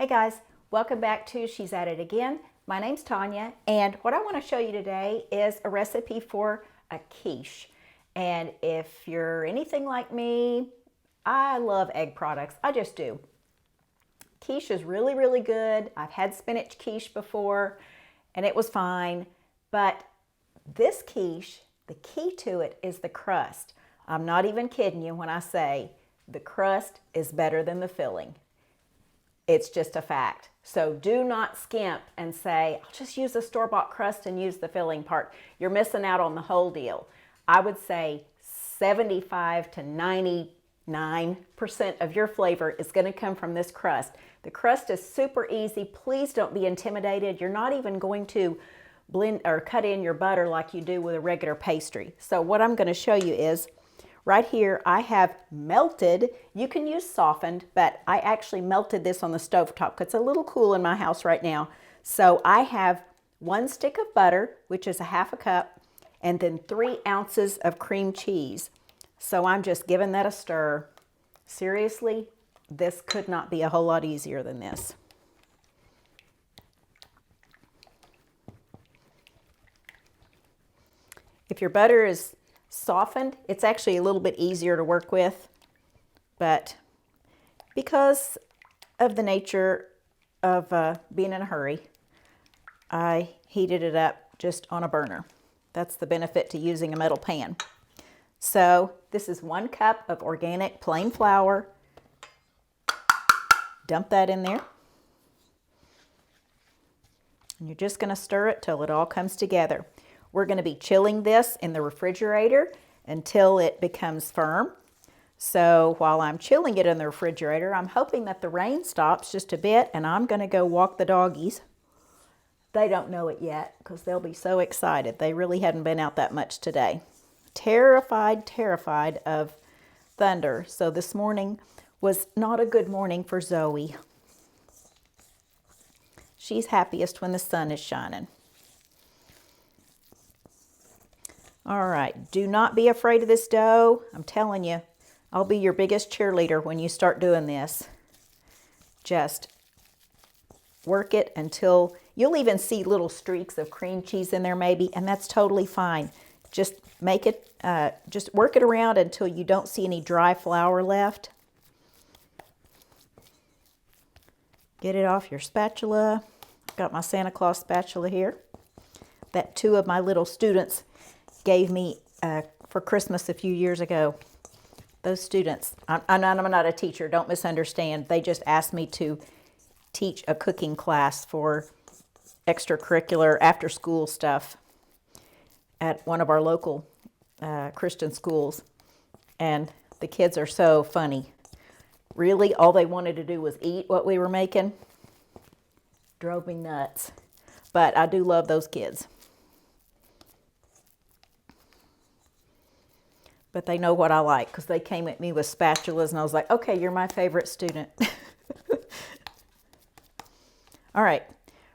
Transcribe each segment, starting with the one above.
Hey guys, welcome back to She's At It Again. My name's Tanya, and what I want to show you today is a recipe for a quiche. And if you're anything like me, I love egg products. I just do. Quiche is really, really good. I've had spinach quiche before, and it was fine. But this quiche, the key to it is the crust. I'm not even kidding you when I say the crust is better than the filling. It's just a fact. So do not skimp and say, I'll just use the store-bought crust and use the filling part. You're missing out on the whole deal. I would say 75 to 99% of your flavor is going to come from this crust. The crust is super easy. Please don't be intimidated. You're not even going to blend or cut in your butter like you do with a regular pastry. So what I'm going to show you is right here, I have melted, you can use softened, but I actually melted this on the stovetop because it's a little cool in my house right now. So I have 1 stick of butter, which is a 1/2 cup, and then 3 ounces of cream cheese. So I'm just giving that a stir. Seriously, this could not be a whole lot easier than this. If your butter is softened, it's actually a little bit easier to work with, but because of the nature of being in a hurry, I heated it up just on a burner. That's the benefit to using a metal pan. So this is 1 cup of organic plain flour. Dump that in there. And you're just going to stir it till it all comes together. We're going to be chilling this in the refrigerator until it becomes firm. So while I'm chilling it in the refrigerator, I'm hoping that the rain stops just a bit, and I'm going to go walk the doggies. They don't know it yet because they'll be so excited. They really hadn't been out that much today. Terrified of thunder. So this morning was not a good morning for Zoe. She's happiest when the sun is shining. All right, do not be afraid of this dough. I'm telling you, I'll be your biggest cheerleader when you start doing this. Just work it until you'll even see little streaks of cream cheese in there maybe, and that's totally fine. Just make it, just work it around until you don't see any dry flour left. Get it off your spatula. I've got my Santa Claus spatula here that 2 of my little students gave me for Christmas a few years ago. Those students, I'm not a teacher, don't misunderstand. They just asked me to teach a cooking class for extracurricular after-school stuff at one of our local Christian schools. And the kids are so funny. Really, all they wanted to do was eat what we were making. Drove me nuts. But I do love those kids. But they know what I like because they came at me with spatulas and I was like, okay, you're my favorite student. All right,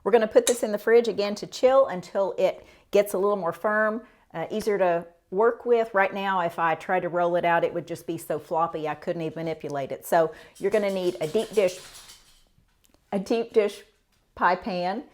we're going to put this in the fridge again to chill until it gets a little more firm, easier to work with. Right now, if I tried to roll it out, it would just be so floppy I couldn't even manipulate it. So you're going to need a deep dish pie pan.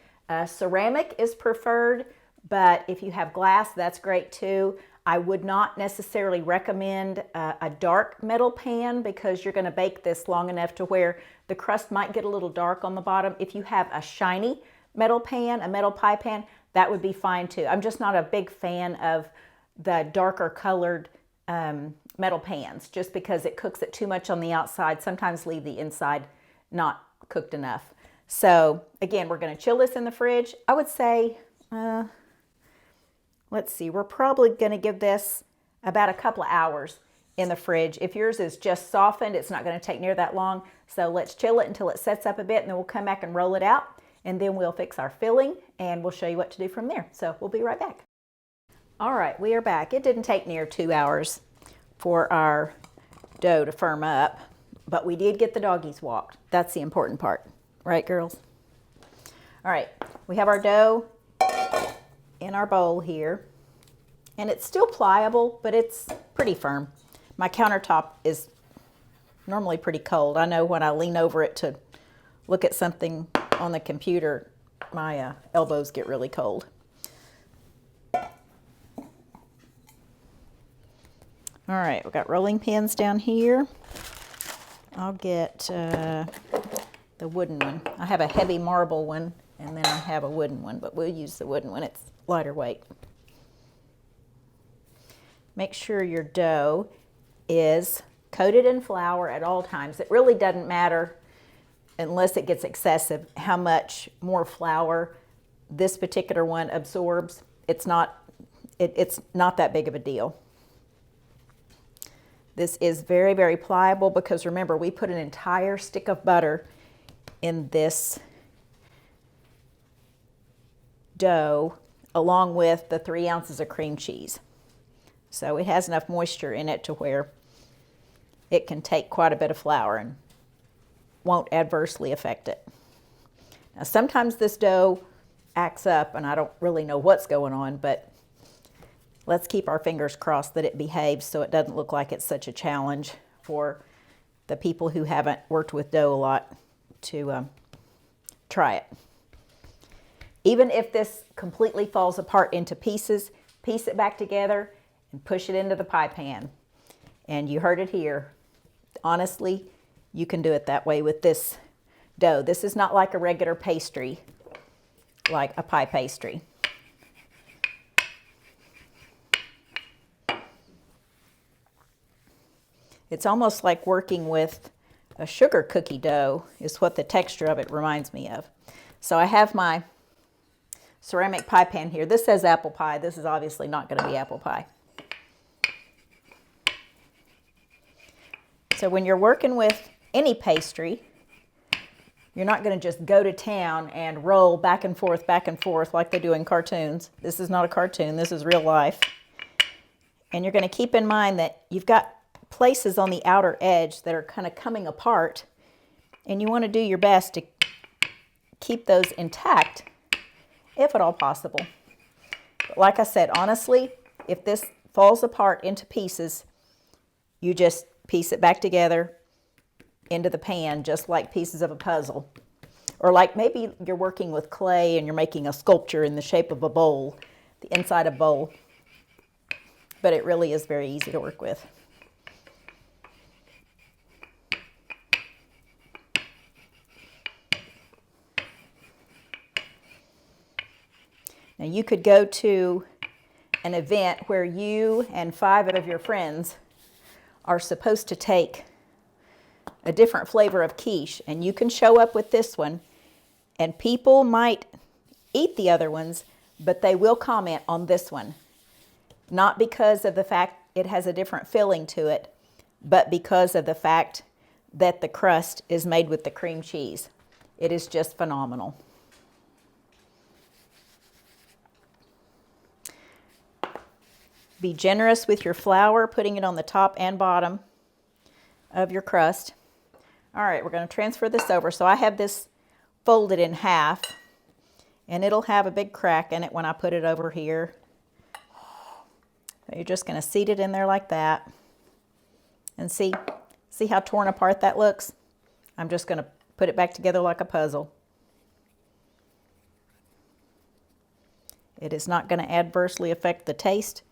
Ceramic is preferred, but if you have glass, that's great too. I would not necessarily recommend a dark metal pan because you're going to bake this long enough to where the crust might get a little dark on the bottom. If you have a shiny metal pan, a metal pie pan, that would be fine too. I'm just not a big fan of the darker colored metal pans just because it cooks it too much on the outside, sometimes leave the inside not cooked enough. So again, we're going to chill this in the fridge. I would say, let's see, we're probably going to give this about a couple of hours in the fridge. If yours is just softened, it's not going to take near that long. So let's chill it until it sets up a bit, and then we'll come back and roll it out, and then we'll fix our filling, and we'll show you what to do from there. So we'll be right back. All right, we are back. It didn't take near 2 hours for our dough to firm up, but we did get the doggies walked. That's the important part, right, girls? All right, we have our dough in our bowl here, and it's still pliable, but it's pretty firm. My countertop is normally pretty cold. I know when I lean over it to look at something on the computer, my elbows get really cold. All right, we've got rolling pins down here. I'll get the wooden one. I have a heavy marble one, and then I have a wooden one, but we'll use the wooden one. It's lighter weight. Make sure your dough is coated in flour at all times. It really doesn't matter, unless it gets excessive, how much more flour this particular one absorbs. It's not that big of a deal. This is very, very pliable because remember, we put an entire stick of butter in this dough along with the 3 ounces of cream cheese. So it has enough moisture in it to where it can take quite a bit of flour and won't adversely affect it. Now sometimes this dough acts up and I don't really know what's going on, but let's keep our fingers crossed that it behaves so it doesn't look like it's such a challenge for the people who haven't worked with dough a lot to try it. Even if this completely falls apart into pieces, piece it back together and push it into the pie pan. And you heard it here. Honestly, you can do it that way with this dough. This is not like a regular pastry, like a pie pastry. It's almost like working with a sugar cookie dough is what the texture of it reminds me of. So I have my ceramic pie pan here. This says apple pie. This is obviously not going to be apple pie. So when you're working with any pastry, you're not going to just go to town and roll back and forth like they do in cartoons. This is not a cartoon. This is real life. And you're going to keep in mind that you've got places on the outer edge that are kind of coming apart, and you want to do your best to keep those intact if at all possible. But like I said, honestly, if this falls apart into pieces, you just piece it back together into the pan just like pieces of a puzzle. Or like maybe you're working with clay and you're making a sculpture in the shape of a bowl, the inside of a bowl. But it really is very easy to work with. Now you could go to an event where you and 5 of your friends are supposed to take a different flavor of quiche, and you can show up with this one, and people might eat the other ones, but they will comment on this one. Not because of the fact it has a different filling to it, but because of the fact that the crust is made with the cream cheese. It is just phenomenal. Be generous with your flour, putting it on the top and bottom of your crust. All right, we're going to transfer this over. So I have this folded in half, and it'll have a big crack in it when I put it over here. So you're just going to seat it in there like that. And see how torn apart that looks? I'm just going to put it back together like a puzzle. It is not going to adversely affect the taste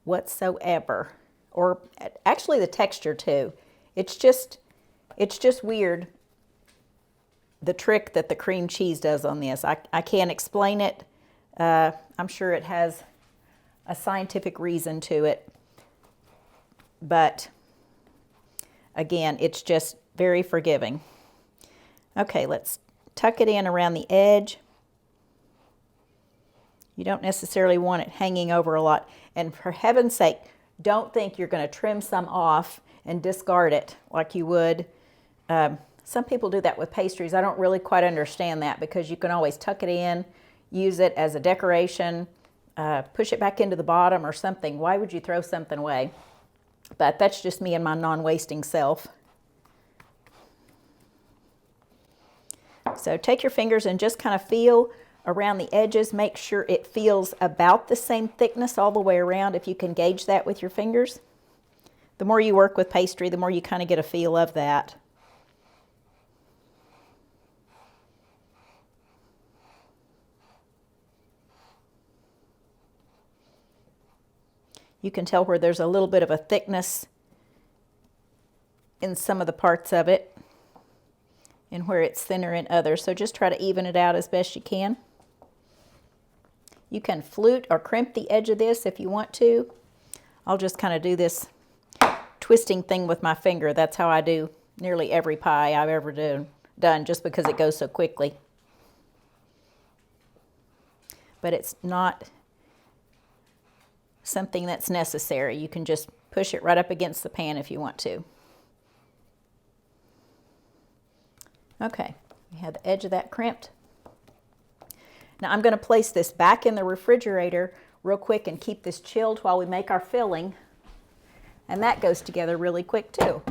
whatsoever, or actually the texture too. It's just weird, the trick that the cream cheese does on this. I can't explain it. I'm sure it has a scientific reason to it, but again, it's just very forgiving. Okay, let's tuck it in around the edge. You don't necessarily want it hanging over a lot. And for heaven's sake, don't think you're going to trim some off and discard it like you would. Some people do that with pastries. I don't really quite understand that, because you can always tuck it in, use it as a decoration, push it back into the bottom or something. Why would you throw something away? But that's just me and my non-wasting self. So take your fingers and just kind of feel around the edges. Make sure it feels about the same thickness all the way around, if you can gauge that with your fingers. The more you work with pastry, the more you kind of get a feel of that. You can tell where there's a little bit of a thickness in some of the parts of it and where it's thinner in others. So just try to even it out as best you can. You can flute or crimp the edge of this if you want to. I'll just kind of do this twisting thing with my finger. That's how I do nearly every pie I've ever done, just because it goes so quickly. But it's not something that's necessary. You can just push it right up against the pan if you want to. Okay, we have the edge of that crimped. Now I'm going to place this back in the refrigerator real quick and keep this chilled while we make our filling. And that goes together really quick too.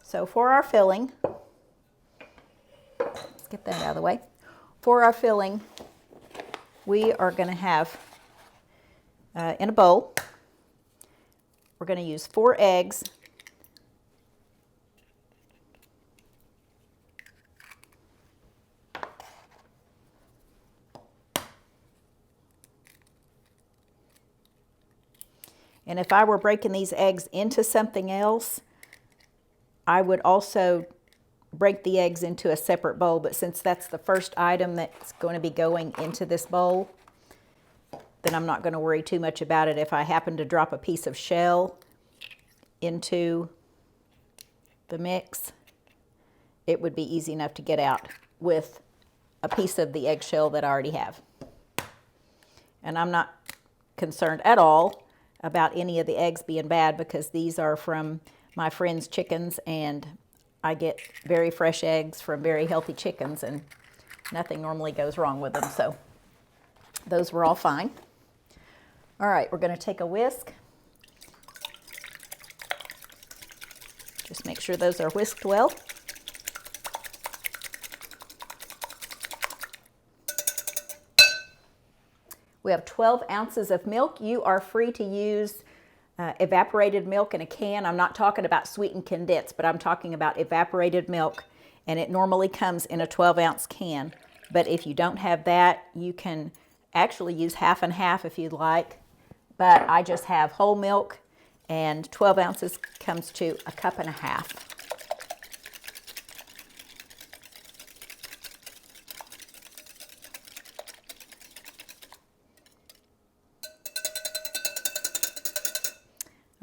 So for our filling, let's get that out of the way. For our filling, we are going to have in a bowl, we're going to use 4 eggs. And if I were breaking these eggs into something else, I would also break the eggs into a separate bowl, but since that's the first item that's going to be going into this bowl, then I'm not going to worry too much about it. If I happen to drop a piece of shell into the mix, it would be easy enough to get out with a piece of the eggshell that I already have. And I'm not concerned at all about any of the eggs being bad, because these are from my friend's chickens, and I get very fresh eggs from very healthy chickens, and nothing normally goes wrong with them. So those were all fine. All right, we're going to take a whisk. Just make sure those are whisked well. We have 12 ounces of milk. You are free to use evaporated milk in a can. I'm not talking about sweetened condensed, but I'm talking about evaporated milk, and it normally comes in a 12-ounce can. But if you don't have that, you can actually use half and half if you'd like. But I just have whole milk, and 12 ounces comes to a cup and a half.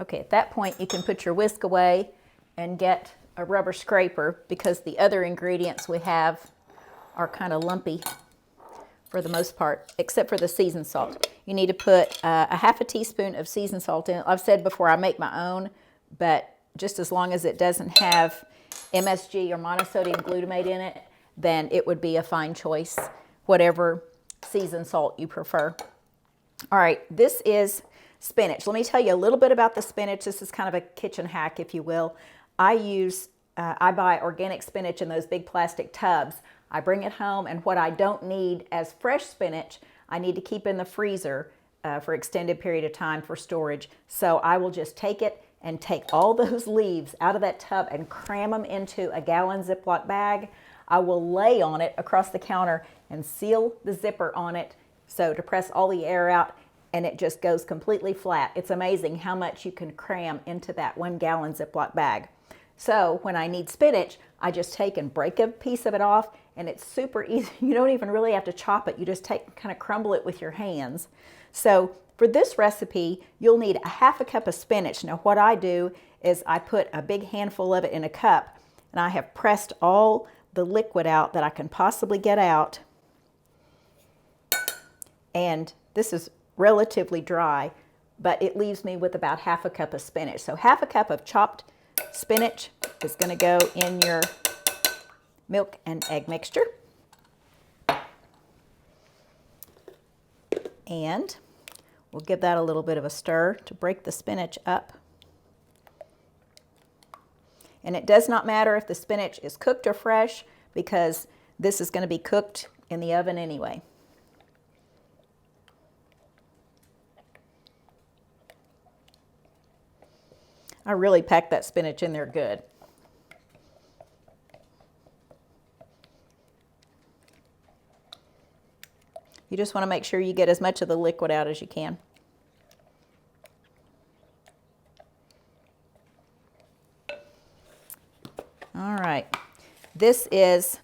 Okay, at that point you can put your whisk away and get a rubber scraper, because the other ingredients we have are kind of lumpy for the most part, except for the seasoned salt. You need to put a half a teaspoon of seasoned salt in. I've said before I make my own, but just as long as it doesn't have MSG or monosodium glutamate in it, then it would be a fine choice, whatever seasoned salt you prefer. All right, this is spinach. Let me tell you a little bit about the spinach. This is kind of a kitchen hack, if you will. I buy organic spinach in those big plastic tubs. I bring it home, and what I don't need as fresh spinach, I need to keep in the freezer for extended period of time for storage. So I will just take it and take all those leaves out of that tub and cram them into a gallon Ziploc bag. I will lay on it across the counter and seal the zipper on it, so to press all the air out, and it just goes completely flat. It's amazing how much you can cram into that 1 gallon Ziploc bag. So when I need spinach, I just take and break a piece of it off, and it's super easy. You don't even really have to chop it. You just kind of crumble it with your hands. So for this recipe, you'll need a half a cup of spinach. Now what I do is I put a big handful of it in a cup, and I have pressed all the liquid out that I can possibly get out. And this is relatively dry, but it leaves me with about half a cup of spinach. So half a cup of chopped spinach is going to go in your milk and egg mixture. And we'll give that a little bit of a stir to break the spinach up. And it does not matter if the spinach is cooked or fresh, because this is going to be cooked in the oven anyway. I really packed that spinach in there good. You just want to make sure you get as much of the liquid out as you can. All right, this is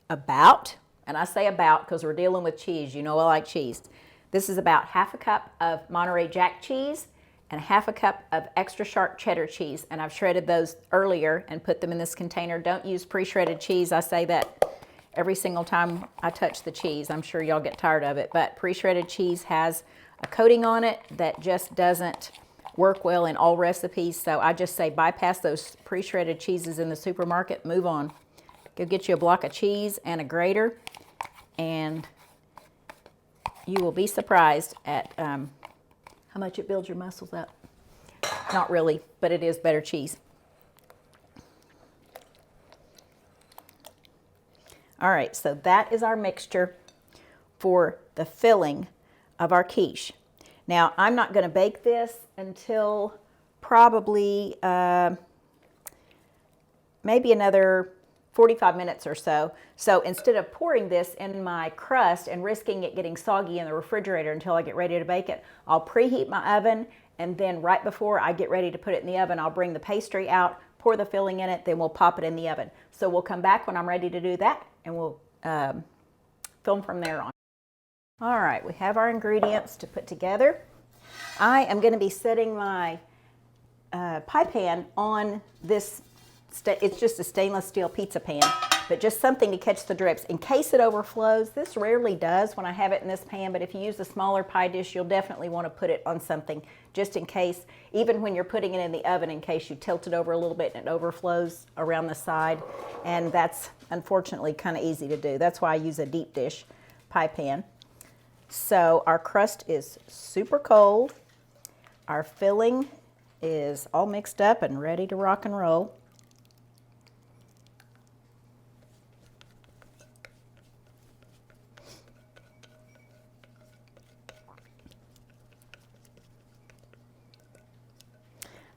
about, and I say about because we're dealing with cheese. You know I like cheese. This is about half a cup of Monterey Jack cheese and half a cup of extra sharp cheddar cheese. And I've shredded those earlier and put them in this container. Don't use pre-shredded cheese. I say that every single time I touch the cheese. I'm sure y'all get tired of it, but pre-shredded cheese has a coating on it that just doesn't work well in all recipes. So I just say bypass those pre-shredded cheeses in the supermarket, move on. Go get you a block of cheese and a grater, and you will be surprised at how much it builds your muscles up. Not really, but it is better cheese. All right, so that is our mixture for the filling of our quiche. Now, I'm not going to bake this until probably maybe another 45 minutes or so. So instead of pouring this in my crust and risking it getting soggy in the refrigerator until I get ready to bake it, I'll preheat my oven, and then right before I get ready to put it in the oven, I'll bring the pastry out, pour the filling in it, then we'll pop it in the oven. So we'll come back when I'm ready to do that, and we'll film from there on. All right, we have our ingredients to put together. I am going to be setting my pie pan on this, it's just a stainless steel pizza pan, but just something to catch the drips. In case it overflows, this rarely does when I have it in this pan, but if you use a smaller pie dish, you'll definitely want to put it on something just in case, even when you're putting it in the oven, in case you tilt it over a little bit and it overflows around the side. And that's unfortunately kind of easy to do. That's why I use a deep dish pie pan. So our crust is super cold. Our filling is all mixed up and ready to rock and roll.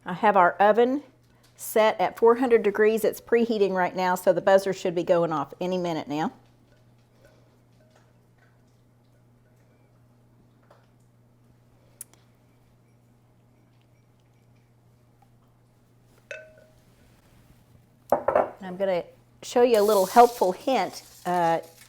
I have our oven set at 400 degrees. It's preheating right now, so the buzzer should be going off any minute now. I'm going to show you a little helpful hint.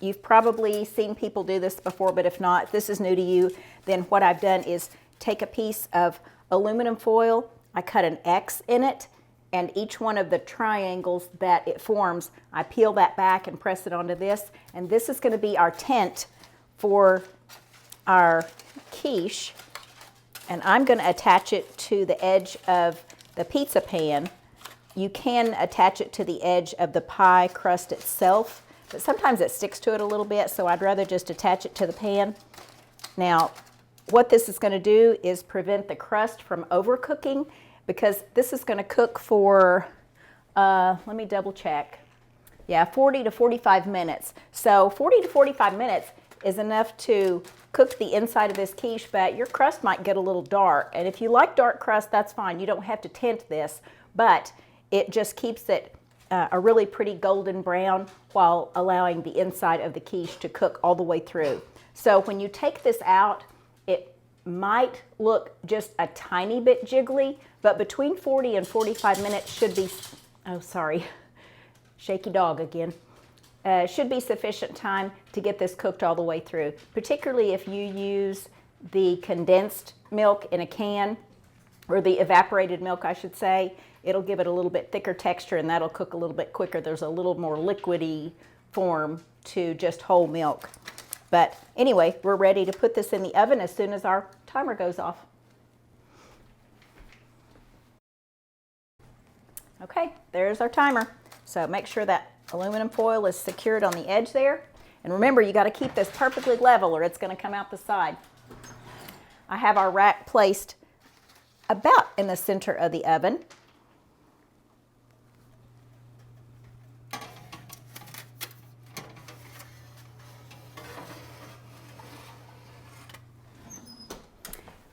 You've probably seen people do this before, but if not, if this is new to you, then what I've done is take a piece of aluminum foil, I cut an X in it, and each one of the triangles that it forms, I peel that back and press it onto this, and this is going to be our tent for our quiche, and I'm going to attach it to the edge of the pizza pan. You can attach it to the edge of the pie crust itself, but sometimes it sticks to it a little bit, so I'd rather just attach it to the pan. Now, what this is going to do is prevent the crust from overcooking, because this is going to cook for, let me double check. Yeah, 40 to 45 minutes. So 40 to 45 minutes is enough to cook the inside of this quiche, but your crust might get a little dark. And if you like dark crust, that's fine. You don't have to tint this, but it just keeps it a really pretty golden brown while allowing the inside of the quiche to cook all the way through. So when you take this out, it might look just a tiny bit jiggly, but between 40 and 45 minutes should be, oh sorry, shaky dog again, should be sufficient time to get this cooked all the way through, particularly if you use the condensed milk in a can, or the evaporated milk I should say. It'll give it a little bit thicker texture, and that'll cook a little bit quicker. There's a little more liquidy form to just whole milk. But anyway, we're ready to put this in the oven as soon as our timer goes off. Okay, there's our timer. So make sure that aluminum foil is secured on the edge there. And remember, you got to keep this perfectly level or it's going to come out the side. I have our rack placed about in the center of the oven.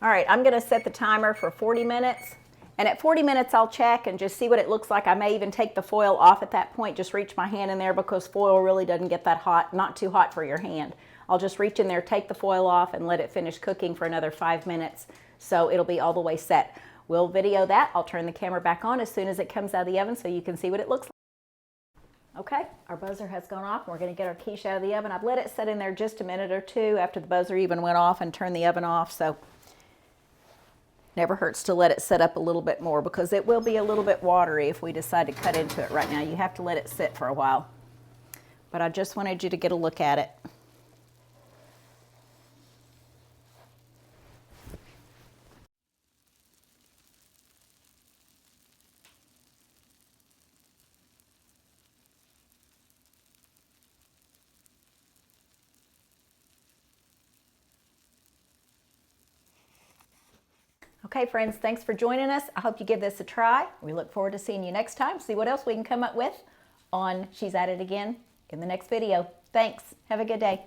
All right, I'm going to set the timer for 40 minutes. And at 40 minutes, I'll check and just see what it looks like. I may even take the foil off at that point, just reach my hand in there because foil really doesn't get that hot, not too hot for your hand. I'll just reach in there, take the foil off, and let it finish cooking for another 5 minutes. So it'll be all the way set. We'll video that. I'll turn the camera back on as soon as it comes out of the oven so you can see what it looks like. Okay, our buzzer has gone off. We're going to get our quiche out of the oven. I've let it set in there just a minute or two after the buzzer even went off and turned the oven off. So never hurts to let it set up a little bit more because it will be a little bit watery if we decide to cut into it right now. You have to let it sit for a while. But I just wanted you to get a look at it. Okay, friends, thanks for joining us. I hope you give this a try. We look forward to seeing you next time. See what else we can come up with on She's At It Again in the next video. Thanks. Have a good day.